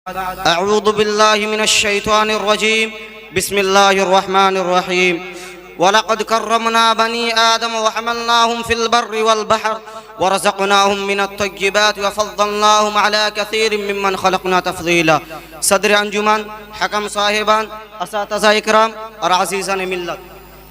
अऊज़ु बिल्लाहि मिनश्शैतानिर्रजीम बिस्मिल्लाहिर्रहमानिर्रहीम वलक़द कर्रमना बनी आदम वहमलनाहुम फिल बर्रि वल बहर वरज़क़नाहुम मिनत-तय्यिबाति वफ़द्दलनाहुम अला कसीरिम मिम्मन ख़लक़ना तफ़दीला। सदर अंजुमन, हकम साहिबान, असातिज़ा इकराम और अज़ीज़ान मिल्लत,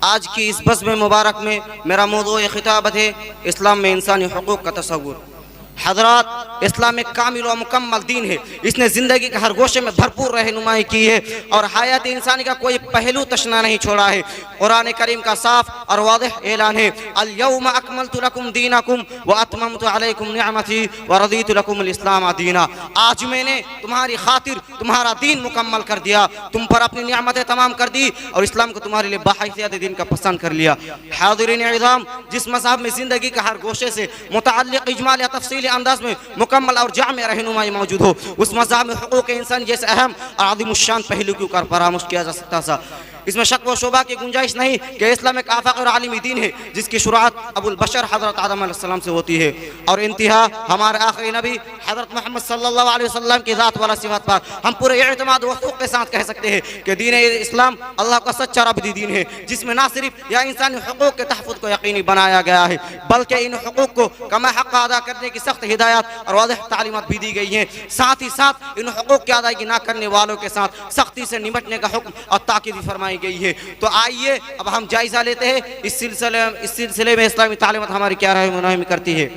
आज की इस बज़्म मुबारक में मेरा मौज़ू ख़िताबत है इस्लाम में इंसानी हुकूक़ का तसव्वुर। हज़रात, इस्लाम एक कामिल और मुकम्मल दीन है। इसने ज़िंदगी के हर गोशे में भरपूर रहनुमाई की है और हयात इंसानी का कोई पहलू तशना नहीं छोड़ा है। कुरान करीम का साफ और वाज़ेह ऐलान है, अल यौम अकमलतु लकुम दीनकुम व अतममतु अलैकुम निअमती व रज़ीतु लकुमुल इस्लाम दीना। आज मैंने तुम्हारी खातिर तुम्हारा दीन मुकम्मल कर दिया, तुम पर अपनी निअमतें तमाम कर दी और इस्लाम को तुम्हारे लिए बाहैसियत दीन का पसंद कर लिया। हाज़िरीन इज़ाम, जिस मज़हब में ज़िंदगी का हर गोशे से मुतअल्लिक़ इजमाल या तफ़सील अंदाज में मुकम्मल और जामे रहनुमाई मौजूद हो, उस मज़हब में हुकूक़ इंसान जैसे अहम और अज़ीमुश्शान पहलू के ऊपर परामर्श किया जा सकता था। इसमें शक व शुबा की गुंजाइश नहीं कि इस्लाम एक आफ़ाक़ और आलिमी दीन है जिसकी शुरुआत अबुल बशर हज़रत आदम अलैहिस्सलाम से होती है और इंतहा हमारे आखिरी नबी हज़रत मोहम्मद सल्लल्लाहु अलैहि वसल्लम की ज़ात वाला सिफ़ात पर हम पूरे एतमाद व वसूक़ के साथ कह सकते हैं कि दीन इस्लाम अल्लाह का सच्चा रब्बी दीन है, जिसमें ना सिर्फ या इंसानी हुकूक़ के तहफ़्फ़ुज़ को यकीनी बनाया गया है बल्कि इन हुकूक़ को कमा हक़ अदा करने की सख्त हिदायत और वाज़ेह तालीमात भी दी गई हैं। साथ ही साथ इन हुकूक़ की अदायगी ना करने वालों के साथ सख्ती से निपटने का हुक्म और ताकीद भी फरमाई गई है। तो आइए अब हम जायजा लेते हैं इस सिलसिले में इस्लामी तालीमात हमारी क्या राय मुनाहिम करती है।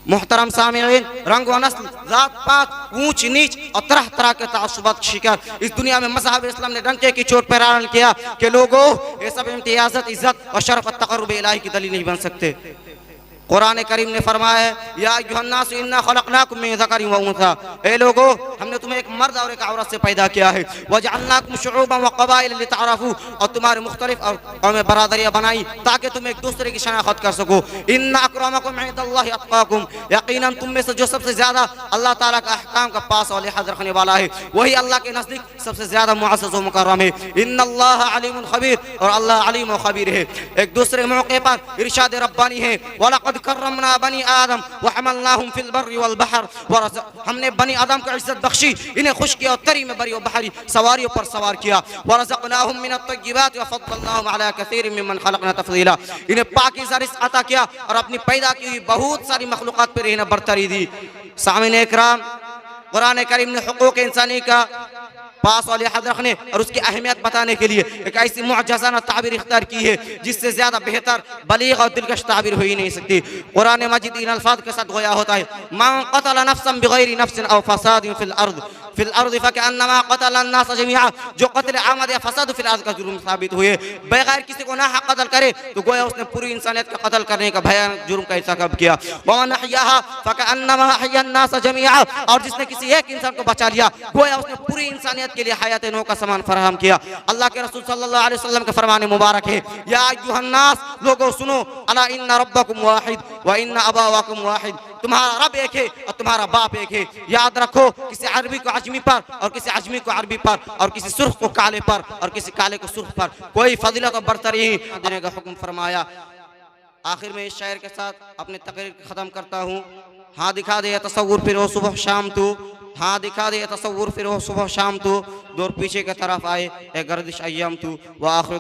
मुहतरम सामिईन, रंग व नस्ल, जात पात, ऊंच नीच और तरह तरह के तासुबात का शिकार इस दुनिया में मज़हब इस्लाम ने डंके की चोट पर ऐलान किया कि लोगों, ये सब इम्तियाज़त, इज़्ज़त और शरफ़ और तक़र्रुब इलाही की दलील नहीं बन सकते। कुरान करीम ने फरमाया, या अय्युहन्नास इन्ना खलक़नाकुम मिन ज़करिन व उन्सा, ए लोगो, हमने तुम्हें एक मर्द और एक औरत से पैदा किया है। वजअलनाकुम शुऊबन व क़बाइल लितअरफ़ू, और तुम्हारे मुख्तलिफ और कौमें बरादरियाँ बनाई ताकि तुम एक दूसरे की शनाख्त कर सको। इन्ना अक्रमकुम इंदल्लाहि अत्क़ाकुम, यकीनन तुम में से जो सबसे ज़्यादा अल्लाह ताला का अहकाम का पास और लिहाज़ रखने वाला है वही अल्लाह के नज़दीक सबसे ज़्यादा मुअज़्ज़ज़ व मुकर्रम है। इन्नल्लाह अलीमुन ख़बीर, और अल्लाह अलीम व ख़बीर है। एक दूसरे मौके पर इरशाद रब्बानी है, वलक़द कर्रमना बनी आदम वहमलनाहुम फिल बर्रि वल बहर, हमने बनी आदम को इज्जत बख्शी, इन्हें खुश्की और तरी में बरी और बहरी सवारियों पर सवार किया। वरज़क़नाहुम मिनत-तय्यिबाति वफ़द्दलनाहुम अला कसीरिम मिम्मन ख़लक़ना तफ़दीला, इन्हें पाकीज़ा रिज़्क़ अता किया और अपनी पैदा की हुई बहुत सारी मखलूक़ात पर इन्हें बरतरी दी। सामिईन इकराम, कुरान करीम ने हुकूक़ इंसानी का पास और लिहाज़ रखने और उसकी अहमियत बताने के लिए एक ऐसी मुअज्जज़ाना ताबीर इख्तियार की है जिससे ज़्यादा बेहतर, बलीग़ और दिलकश ताबीर हो ही नहीं सकती। कुरान मजीद इन अल्फाज़ के साथ गोया होता है, मन क़तल नफ्सन बिग़ैरि नफ्सिन औ फ़सादिन फ़िल अर्ज़ फ़कअन्नमा क़तल अन्नास जमीअ, जो क़त्ल आमद या फ़साद फ़िल अर्ज़ का जुर्म साबित हुए, बगैर किसी को नाहक़ क़त्ल करे तो गोया उसने पूरी इंसानियत का क़त्ल करने का भयानक जुर्म का इर्तिकाब किया। वमन अहयाहा फ़कअन्नमा अहया अन्नास जमीअ, और जिसने किसी एक इंसान को बचा लिया गोया उसने पूरी इंसानियत के लिए हयात नौ का सामान फराहम किया। अल्लाह के रसूल सल्लल्लाहु अलैहि वसल्लम के फरमान मुबारक है, या अय्युहन्नास, लोगों सुनो, अला इन्ना रब्बकुम वाहिद व इन्ना अबावाकुम वाहिद, तुम्हारा रब एक है और तुम्हारा बाप एक है। याद रखो, किसी अरबी को अजमी पर और किसी अजमी को अरबी पर और किसी सुर्ख को काले पर और किसी काले को सुर्ख पर कोई फजीलत और बरतरी देने का हुक्म फरमाया। आखिर में इस शायर के साथ अपनी तकरीर ख़त्म करता हूँ। हाँ दिखा दे तसव्वुर फिर हो सुबह शाम तू, हाँ दिखा दे तसव्वुर फिर हो सुबह शाम तू, दौर पीछे की तरफ आए ए गर्दिश अय्याम तू। व आखिर